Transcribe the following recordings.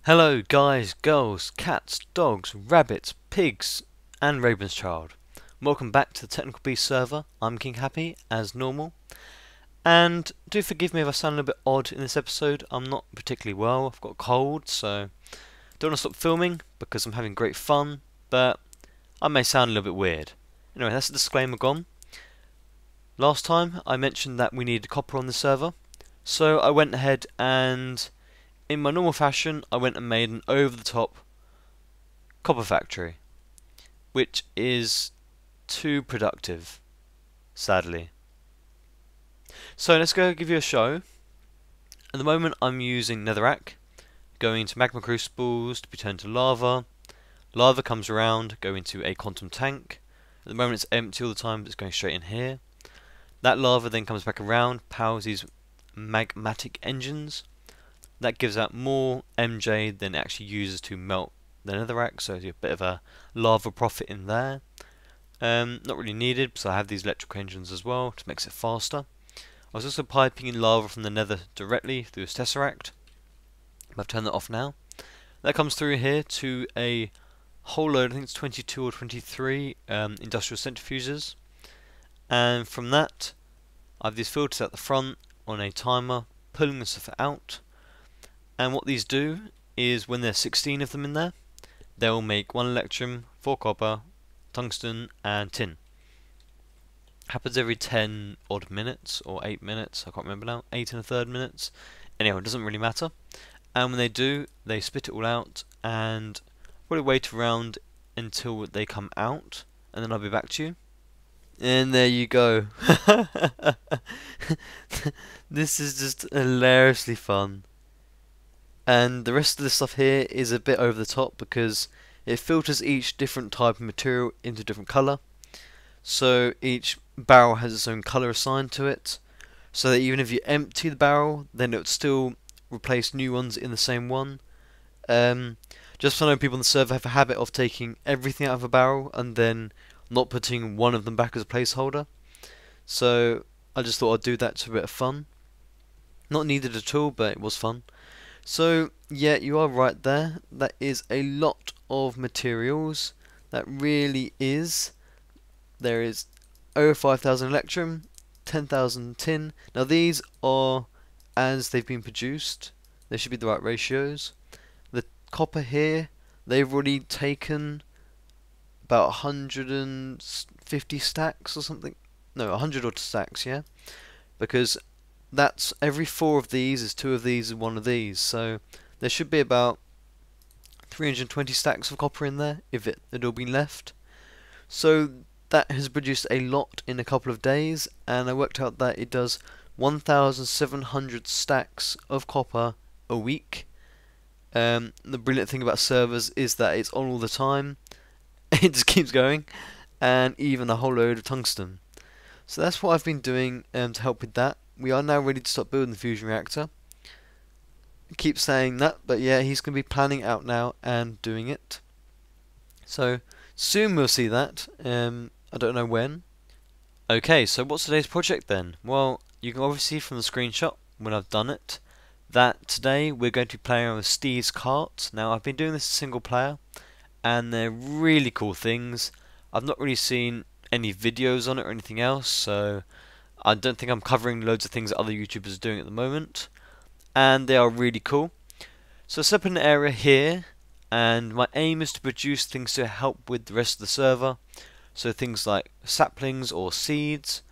Hello guys, girls, cats, dogs, rabbits, pigs and Rabenschild. Welcome back to the Technical Beast server. I'm King Happy as normal. And do forgive me if I sound a little bit odd in this episode. I'm not particularly well, I've got a cold, so don't want to stop filming because I'm having great fun, but I may sound a little bit weird. Anyway, that's the disclaimer gone. Last time I mentioned that we needed copper on the server, so I went ahead and in my normal fashion, I went and made an over-the-top copper factory, which is too productive, sadly. So let's go give you a show. At the moment I'm using netherrack, going into magma crucibles to be turned to lava. Lava comes around, go into a quantum tank. At the moment it's empty all the time, but it's going straight in here. That lava then comes back around, powers these magmatic engines. That gives out more MJ than it actually uses to melt the netherrack, so there's a bit of a lava profit in there. Not really needed, because I have these electrical engines as well, which makes it faster. I was also piping in lava from the nether directly through this tesseract. I've turned that off now. That comes through here to a whole load, I think it's 22 or 23 industrial centrifuges. And from that, I have these filters at the front on a timer, pulling the stuff out. And what these do is when there's 16 of them in there, they'll make 1 electrum, 4 copper, tungsten and tin. Happens every 10 odd minutes or 8 minutes, I can't remember now, 8 and a third minutes. Anyway, it doesn't really matter. And when they do, they spit it all out and probably wait around until they come out, and then I'll be back to you. And there you go. This is just hilariously fun. And the rest of the stuff here is a bit over the top because it filters each different type of material into a different colour. So each barrel has its own colour assigned to it, so that even if you empty the barrel, then it would still replace new ones in the same one. Just so I know, people on the server have a habit of taking everything out of a barrel and then not putting one of them back as a placeholder. So I just thought I'd do that to a bit of fun. Not needed at all, but it was fun. So yeah, you are right there. That is a lot of materials. That really is. There is over 5,000 electrum, 10,000 tin. Now these are as they've been produced. They should be the right ratios. The copper here, they've already taken about 150 stacks or something. No, 100 odd stacks, yeah. Because that's every 4 of these is 2 of these and 1 of these, so there should be about 320 stacks of copper in there if it had all been left. So that has produced a lot in a couple of days, and I worked out that it does 1,700 stacks of copper a week. The brilliant thing about servers is that it's on all the time. It just keeps going, and even a whole load of tungsten. So that's what I've been doing to help with that. We are now ready to start building the fusion reactor. I keep saying that, but yeah, he's going to be planning out now and doing it. So soon we'll see that. I don't know when. Okay, so what's today's project then? Well, you can obviously see from the screenshot when I've done it that today we're going to be playing around with Steve's carts. Now I've been doing this single player, and they're really cool things. I've not really seen any videos on it or anything else, so I don't think I'm covering loads of things that other YouTubers are doing at the moment, and they are really cool. So I set up an area here, and my aim is to produce things to help with the rest of the server. So things like saplings or seeds,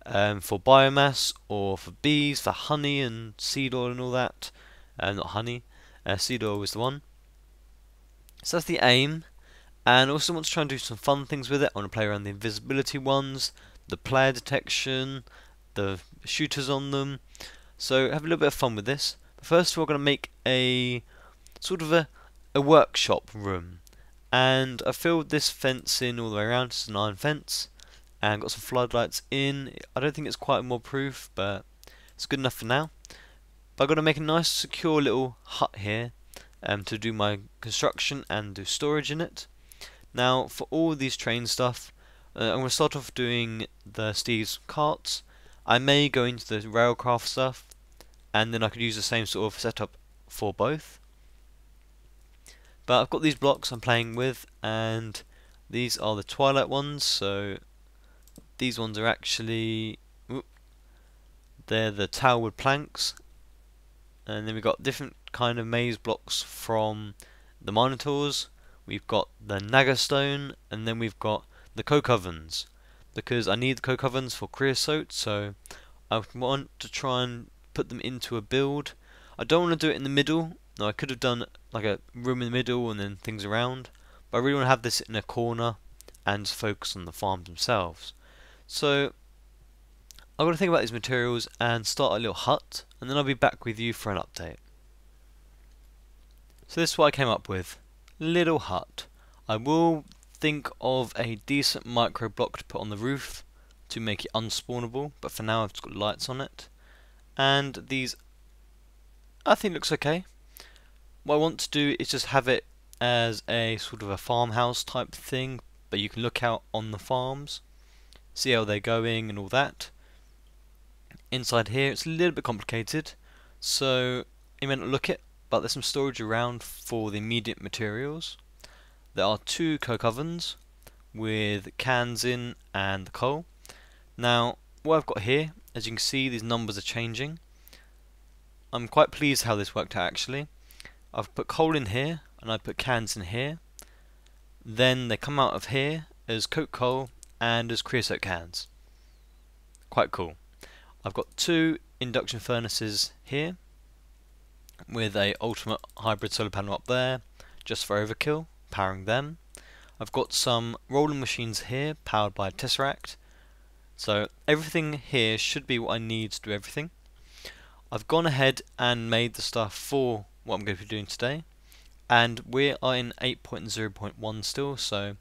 for biomass, or for bees, for honey and seed oil and all that. Not honey, seed oil was the one. So that's the aim, and also want to try and do some fun things with it. I want to play around the invisibility ones, the player detection, the shooters on them. So have a little bit of fun with this. But first of all, we're going to make a sort of a workshop room, and I filled this fence in all the way around. It's an iron fence, and got some floodlights in. I don't think it's quite mob proof, but it's good enough for now. But I've got to make a nice secure little hut here to do my construction and do storage in it. Now for all these train stuff, I'm going to start off doing the Steve's carts. I may go into the railcraft stuff, and then I could use the same sort of setup for both. But I've got these blocks I'm playing with, and these are the twilight ones. So these ones are actually, they're the tower wood planks, and then we've got different kind of maze blocks from the minotaurs. We've got the naga stone, and then we've got the coke ovens, because I need the coke ovens for creosote, so I want to try and put them into a build. I don't want to do it in the middle. No, I could have done like a room in the middle and then things around, but I really want to have this in a corner and focus on the farms themselves. So I'm going to think about these materials and start a little hut, and then I'll be back with you for an update. So this is what I came up with. Little hut. I will think of a decent micro block to put on the roof to make it unspawnable, but for now I've just got lights on it. And these, I think, looks okay. What I want to do is just have it as a sort of a farmhouse type thing, but you can look out on the farms, see how they're going and all that. Inside here it's a little bit complicated, so you may not look it, but there's some storage around for the immediate materials. There are 2 coke ovens with cans in and the coal. Now what I've got here, as you can see, these numbers are changing. I'm quite pleased how this worked out actually. I've put coal in here and I put cans in here, then they come out of here as coke coal and as creosote cans. Quite cool. I've got 2 induction furnaces here with a ultimate hybrid solar panel up there just for overkill, powering them. I've got some rolling machines here powered by a tesseract, so everything here should be what I need to do everything. I've gone ahead and made the stuff for what I'm going to be doing today, and we are in 8.0.1 still, so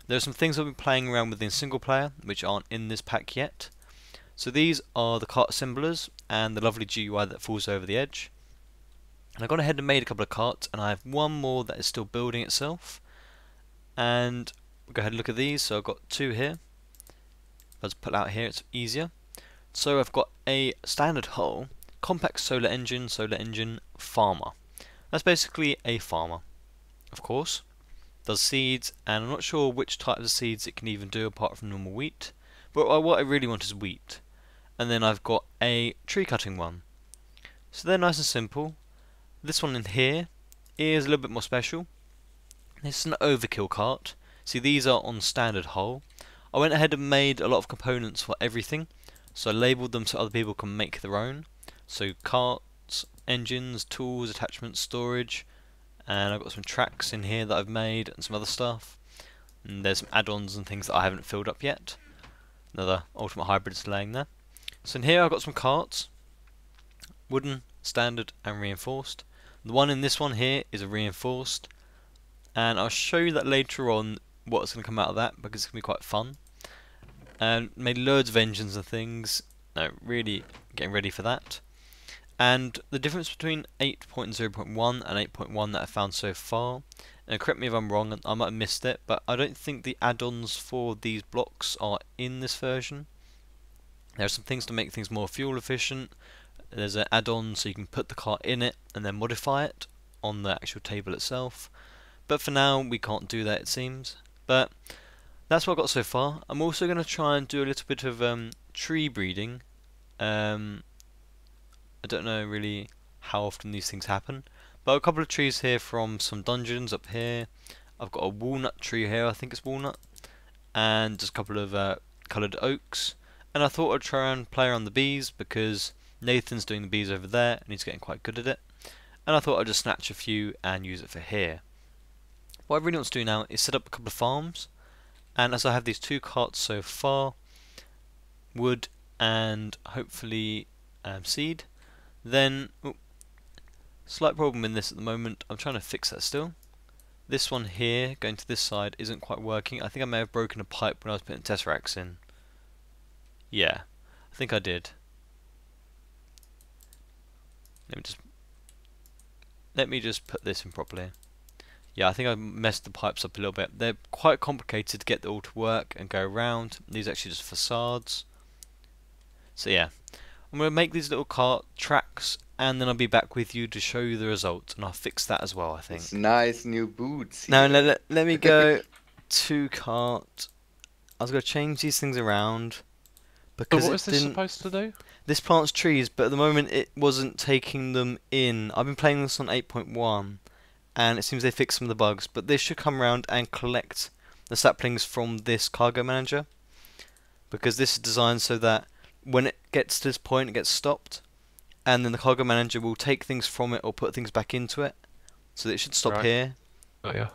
there are some things I've been playing around with in single player which aren't in this pack yet. So these are the cart assemblers and the lovely GUI that falls over the edge. And I've gone ahead and made a couple of carts, and I have one more that is still building itself. And we'll go ahead and look at these. So I've got 2 here. If I just put it out here, it's easier. So I've got a standard hull, compact solar engine, farmer. That's basically a farmer, of course. Does seeds, and I'm not sure which types of seeds it can even do apart from normal wheat. But what I really want is wheat. And then I've got a tree cutting one. So they're nice and simple. This one in here is a little bit more special. It's an overkill cart. See, these are on standard hull. I went ahead and made a lot of components for everything, so I labelled them so other people can make their own. So carts, engines, tools, attachments, storage, and I've got some tracks in here that I've made and some other stuff. And there's some add-ons and things that I haven't filled up yet. Another ultimate hybrid laying there. So in here I've got some carts, wooden, standard and reinforced. The one in this one here is a reinforced, and I'll show you that later on what's going to come out of that, because it's going to be quite fun. And made loads of engines and things. No, really getting ready for that. And the difference between 8.0.1 and 8.1 that I found so far, and correct me if I'm wrong, I might have missed it, but I don't think the add-ons for these blocks are in this version. There are some things to make things more fuel efficient. There's an add-on so you can put the cart in it and then modify it on the actual table itself. But for now we can't do that, it seems. But that's what I've got so far. I'm also going to try and do a little bit of tree breeding. I don't know really how often these things happen, but a couple of trees here from some dungeons up here. I've got a walnut tree here, I think it's walnut, and just a couple of coloured oaks. And I thought I'd try and play around the bees, because Nathan's doing the bees over there and he's getting quite good at it. And I thought I'd just snatch a few and use it for here. What I really want to do now is set up a couple of farms, and as I have these 2 carts so far, wood and hopefully seed, then slight problem in this at the moment. I'm trying to fix that still. This one here going to this side isn't quite working. I think I may have broken a pipe when I was putting tesseracts in. Yeah, I think I did. Let me just put this in properly. Yeah, I think I messed the pipes up a little bit. They're quite complicated to get them all to work and go around. These are actually just facades. So yeah, I'm going to make these little cart tracks and then I'll be back with you to show you the result, and I'll fix that as well, I It's think. nice new boots Now, here. let me go to cart. I was going to change these things around So because what it is this didn't. supposed to do? This plants trees, but at the moment it wasn't taking them in. I've been playing this on 8.1, and it seems they fixed some of the bugs, but this should come around and collect the saplings from this cargo manager, because this is designed so that when it gets to this point, it gets stopped, and then the cargo manager will take things from it or put things back into it, so that it should stop Right. here, Oh yeah.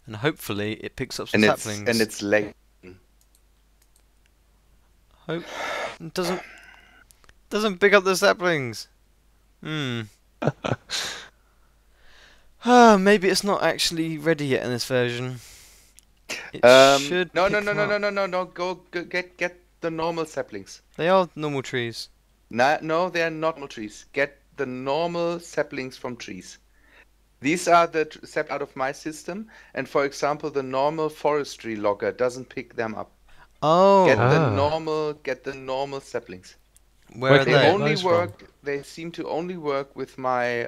and hopefully it picks up some And saplings. it's leg. Hope it doesn't pick up the saplings. Maybe it's not actually ready yet in this version. It should No, pick them up. no. Go get the normal saplings. They are normal trees. No, they are not normal trees. Get the normal saplings from trees. These are the sap out of my system, and for example, the normal forestry logger doesn't pick them up. Oh, Get the normal saplings. where are Where can we they? get those from? They seem to only work with my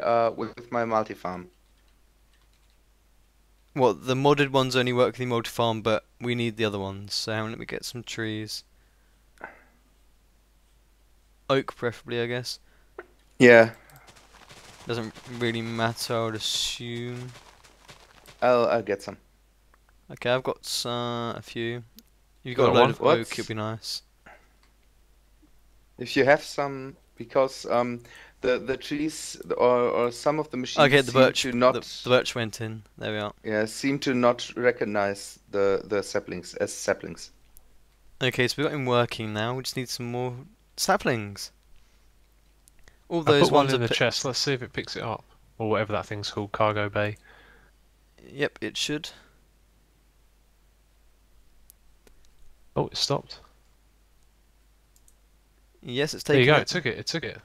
multi-farm. Well, the modded ones only work with the multi-farm, but we need the other ones. So hang on, let me get some trees. Oak, preferably, I guess. Yeah, Doesn't really matter, I would assume. I'll get some. Okay, I've got a few. You've got a Got load one? of What? oak, it'd be nice. If you have some, because the trees or some of the machines Okay, the seem birch, to not the birch went in. There we are. seem to not recognize the saplings as saplings. Okay, so we've got him working now. We just need some more saplings. All I those put one ones in are. the chest. Let's see if it picks it up, or whatever that thing's called, cargo bay. Yep, it should. Oh, it stopped. Yes, it's There you taken go. it. It took it. It took it.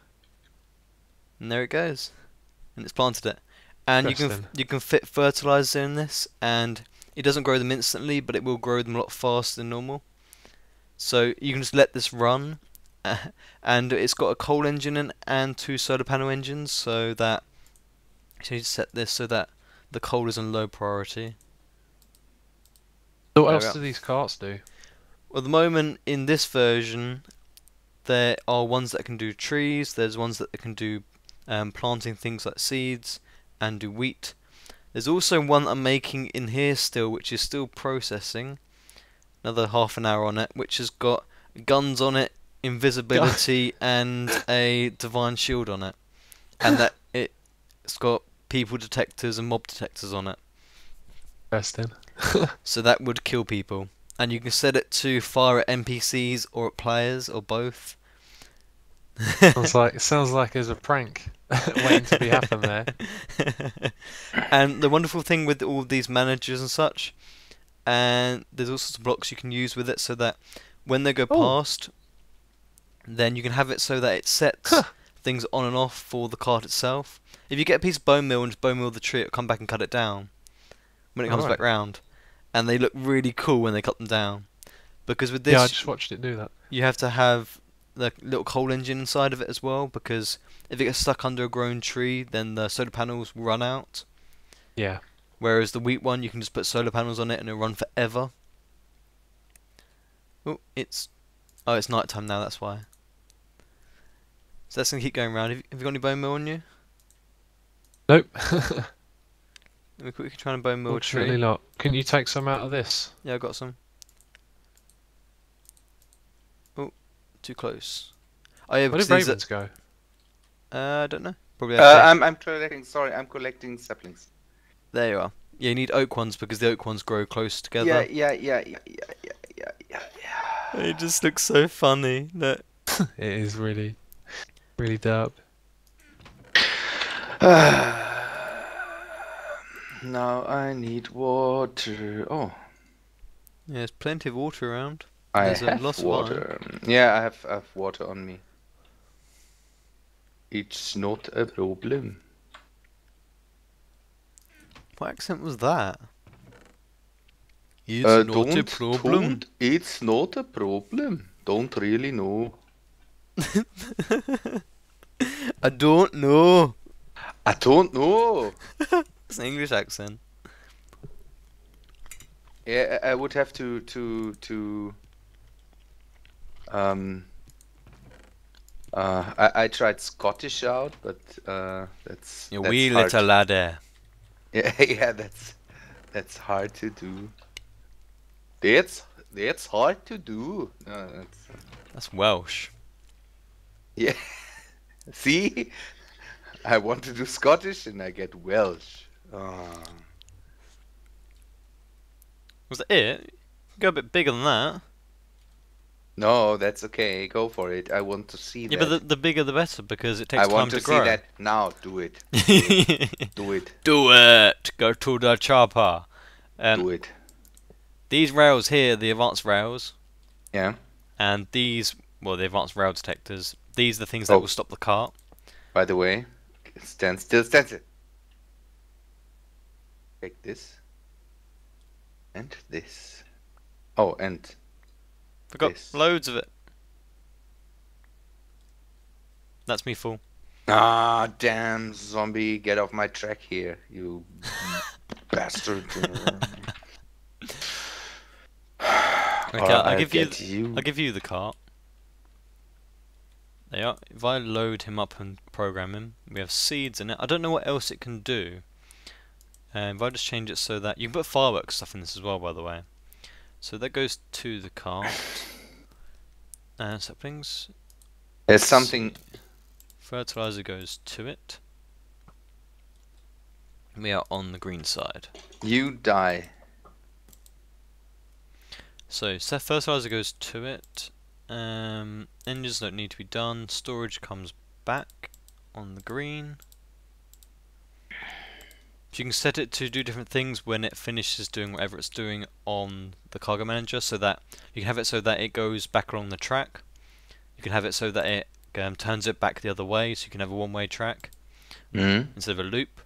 And there it goes. And it's planted it. And Interesting. you can fit fertilizer in this, and it doesn't grow them instantly, but it will grow them a lot faster than normal. So you can just let this run, and it's got a coal engine in and 2 solar panel engines, so that you need to set this so that the coal is on low priority. So what There we else are. do these carts do? Well, at the moment in this version, there are ones that can do trees. There's ones that can do planting things like seeds and do wheat. There's also one I'm making in here still, which is still processing. Another half an hour on it, which has got guns on it, invisibility, and a divine shield on it, and that it's got people detectors and mob detectors on it. Interesting. So that would kill people, and you can set it to fire at NPCs or at players or both. Sounds like there's a prank waiting to be happened there. And the wonderful thing with all these managers and such, and there's also some blocks you can use with it so that when they go past, then you can have it so that it sets things on and off for the cart itself. If you get a piece of bone meal and just bone meal the tree, it'll come back and cut it down when it comes back round. And they look really cool when they cut them down. Because with this, Yeah, I just watched it do that. you have to have the little coal engine inside of it as well, because if it gets stuck under a grown tree, then the solar panels will run out. Yeah. Whereas the wheat one, you can just put solar panels on it and it'll run forever. Oh, it's night time now, that's why. So that's gonna keep going round. Have you got any bone meal on you? Nope. Let me quickly try and bone meal a Fortunately tree. not. Can you take some out of this? Yeah, I got some. Oh, too close. Oh yeah, Where because did these ravens go? I don't know. Probably. Okay. I'm collecting. Sorry, I'm collecting saplings. There you are. Yeah, you need oak ones because the oak ones grow close together. Yeah. It just looks so funny. Look. It is really, really derp. Now I need water. Oh, Yeah, there's plenty of water around. I There's a have lot of water. Yeah, I have water on me. It's not a problem. What accent was that? It's not a problem. It's not a problem. Don't really know. I don't know. I don't know. It's an English accent. Yeah, I would have to I tried Scottish out, but that's You that's wee hard. little laddie. Yeah, yeah, that's hard to do. That's hard to do. No, That's Welsh. yeah. See, I want to do Scottish and I get Welsh. Oh. Was that it? Go a bit bigger than that. No, that's okay. Go for it. I want to see Yeah, that. but the bigger the better because it I takes want time to to grow. see that now. Do it. Do it. Do it. Do it. Go to the chopper. Do it. These rails here, the advanced rails, Yeah. and these, well, the advanced rail detectors. These are the things that Oh. will stop the cart. By the way, stand still. Stand still. Take this. And this. Oh, and I've got this. loads of it. That's me full. Ah, damn zombie! Get off my track here, you bastard! Okay, Or I'll give get you. I'll give you the cart. There you are. If I load him up and program him, we have seeds in it. I don't know what else it can do. If I just change it so that you can put fireworks stuff in this as well, by the way. So that goes to the cart. Saplings. There's something. Fertilizer goes to it. We are on the green side. You die. So fertilizer goes to it. Engines don't need to be done. Storage comes back on the green. So you can set it to do different things when it finishes doing whatever it's doing on the cargo manager, so that you can have it so that it goes back along the track. You can have it so that it turns it back the other way, so you can have a one-way track instead of a loop.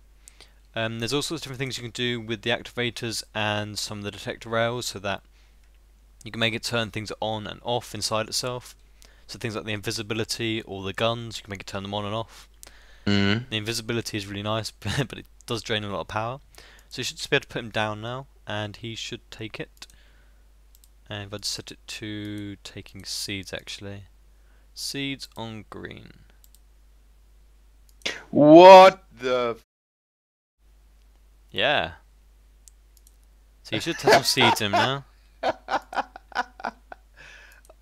There's all sorts of different things you can do with the activators and some of the detector rails, so that you can make it turn things on and off inside itself. So things like the invisibility or the guns, you can make it turn them on and off. The invisibility is really nice, but it does drain a lot of power. So you should just be able to put him down now, and he should take it. And if I just set it to taking seeds, actually. Seeds on green. What the? Yeah. So you should have some seeds in now.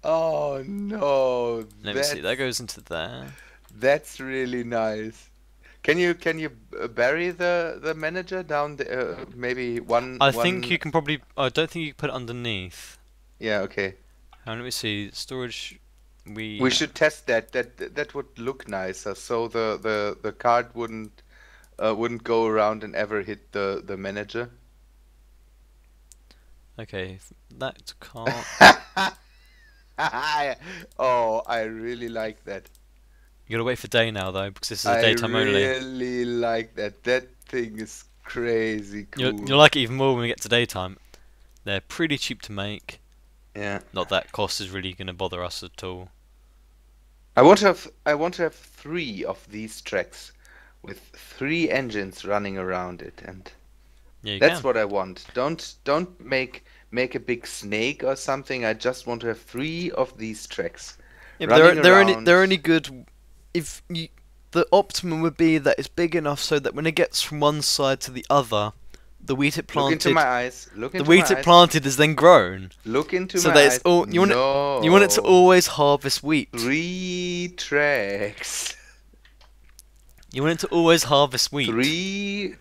Oh no! Let me see, that goes into there. That's really nice. Can you bury the manager down there? Maybe one. I think you can probably. I don't think you can put it underneath. Yeah. Okay. Let me see. Storage. We should test that. That would look nicer. So the card wouldn't go around and ever hit the manager. Okay, that can't. Oh, I really like that. You gotta wait for day now though, because this is a daytime only. I really like that. That thing is crazy cool. You'll like it even more when we get to daytime. They're pretty cheap to make. Yeah. Not that cost is really gonna bother us at all. I want to have 3 of these tracks with 3 engines running around it, and Yeah, you that's can. what I want. Don't make a big snake or something. I just want to have 3 of these tracks. Yeah, but running they're around. only good if you. The optimum would be that it's big enough so that when it gets from one side to the other, the wheat it Look into planted, my eyes. Look the into wheat my it eyes. planted is then grown. Look into So my that eyes. it's all you want. No. You want it to always harvest wheat. 3 tracks. You want it to always harvest wheat. 3.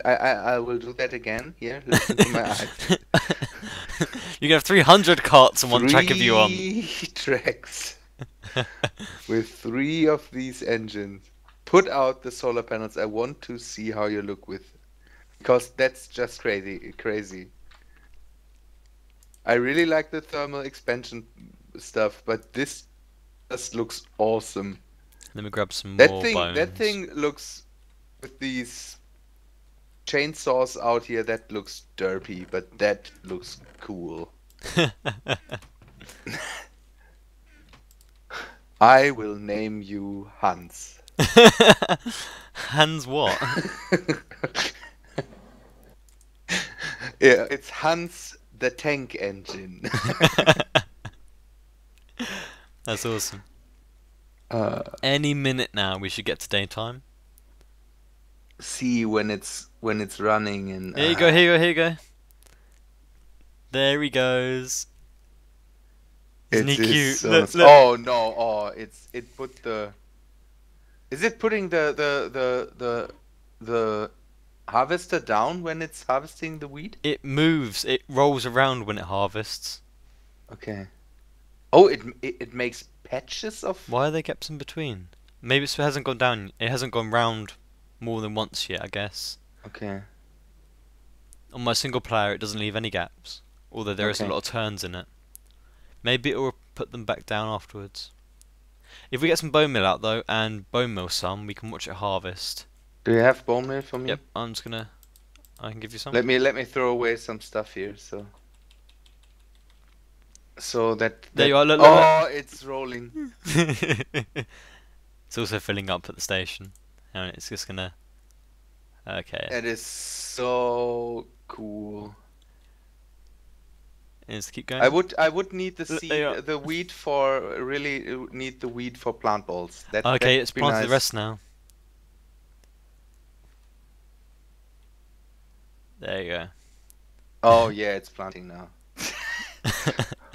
I will do that again. Here, look into my eyes. You can have 300 carts on one track if you want. 3 tracks with 3 of these engines. Put out the solar panels. I want to see how you look with, because that's just crazy. I really like the thermal expansion stuff, but this just looks awesome. Let me grab some That more thing, bones. that thing looks, with these chainsaws out here, that looks derpy, but that looks cool. I will name you Hans. Hans what? Yeah, it's Hans the tank engine. That's awesome. uh, Any minute now we should get to daytime. See when it's running and Here you go, here you go, here you go. There he goes. Isn't he it is cute? so Look, nice. look. Oh no! Oh, it put the. Is it putting the harvester down when it's harvesting the wheat? It moves, it rolls around when it harvests. Okay. Oh, it makes patches of. Why are there gaps in between? Maybe it hasn't gone down, it hasn't gone round more than once yet, I guess. Okay. On my single player it doesn't leave any gaps, although there is a Okay. lot of turns in it. Maybe it will put them back down afterwards. If we get some bone meal out though, and bone meal some, we can watch it harvest. Do you have bone meal for me? Yep, I can give you some. Let me throw away some stuff here, so that. There you are, look, look, oh, it's rolling. It's also filling up at the station. And it's just gonna... Okay. It is so cool. Let's keep going. I would need the Look, there you are. seed, the wheat for really need the wheat for plant balls. Okay, that'd it's be planted nice. the rest now. There you go. Oh yeah, it's planting now.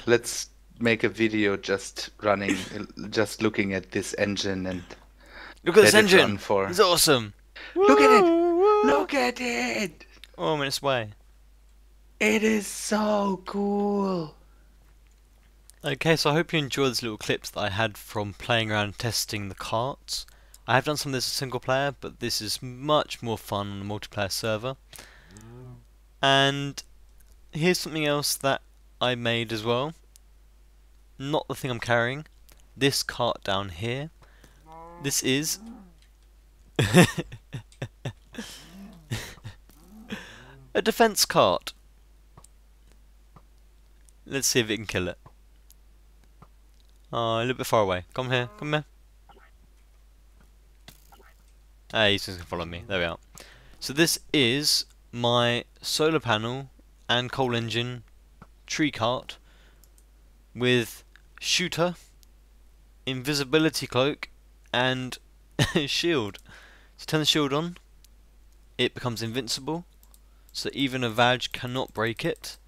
Let's make a video just running, just looking at this engine and Look at this let it run engine! for. It's awesome! Look at it! Woo! Look at it! Oh, I'm in its way. It is so cool. Okay, so I hope you enjoyed these little clips that I had from playing around testing the carts. I have done some of this as single player, but this is much more fun on a multiplayer server. And here's something else that I made as well. Not the thing I'm carrying. This cart down here. This is a defense cart. Let's see if it can kill it. Oh, a little bit far away. Come here, come here. Ah, he's just gonna follow me. There we are. So this is my solar panel and coal engine tree cart with shooter, invisibility cloak, and shield. So turn the shield on, it becomes invincible, so even a Vag cannot break it,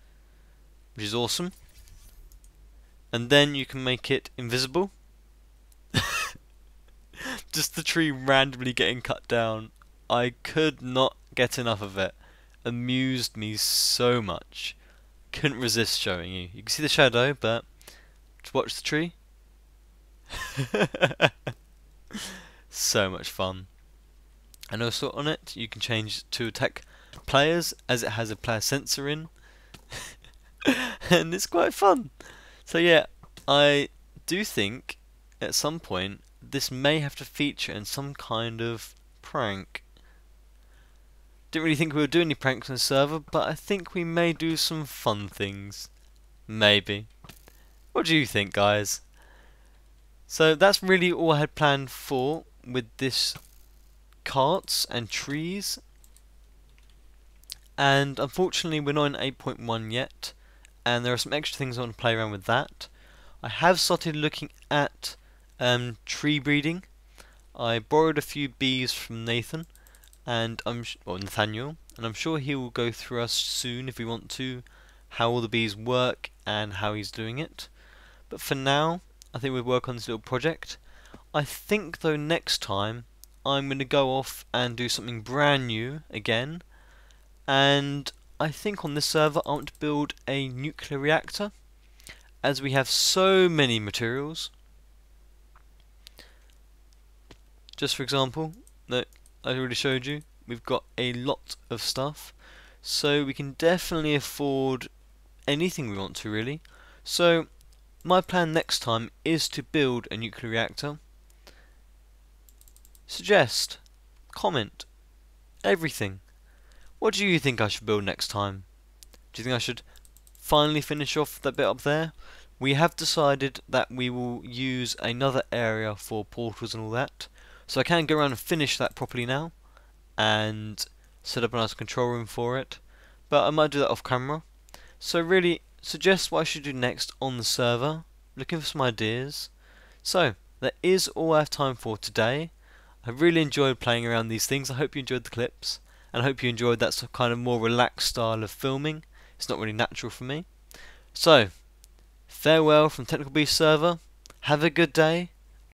which is awesome. And then you can make it invisible. Just the tree randomly getting cut down. I could not get enough of it. Amused me so much. Couldn't resist showing you. You can see the shadow, but to watch the tree. So much fun. And also on it you can change to attack players, as it has a player sensor in. And it's quite fun. So yeah, I do think at some point this may have to feature in some kind of prank. Didn't really think we would do any pranks on the server, but I think we may do some fun things. Maybe. What do you think, guys? So that's really all I had planned for with this carts and trees. And unfortunately we're not in 8.1 yet, and there are some extra things I want to play around with that. I have started looking at tree breeding. I borrowed a few bees from Nathan, and Nathaniel, and I'm sure he will go through us soon if we want to, how all the bees work and how he's doing it. But for now, I think we'll work on this little project. I think though next time I'm going to go off and do something brand new again, and I think on this server I want to build a nuclear reactor, as we have so many materials. Just for example, that I already showed you, we've got a lot of stuff, so we can definitely afford anything we want to, really. So my plan next time is to build a nuclear reactor. Suggest, comment, everything. What do you think I should build next time? Do you think I should finally finish off that bit up there? We have decided that we will use another area for portals and all that, So I can go around and finish that properly now and set up a nice control room for it, but I might do that off camera. So really suggest what I should do next on the server, looking for some ideas. So that is all I have time for today. I really enjoyed playing around these things. I hope you enjoyed the clips, and I hope you enjoyed that sort of kind of more relaxed style of filming. It's not really natural for me. So farewell from Technical Beast server. Have a good day,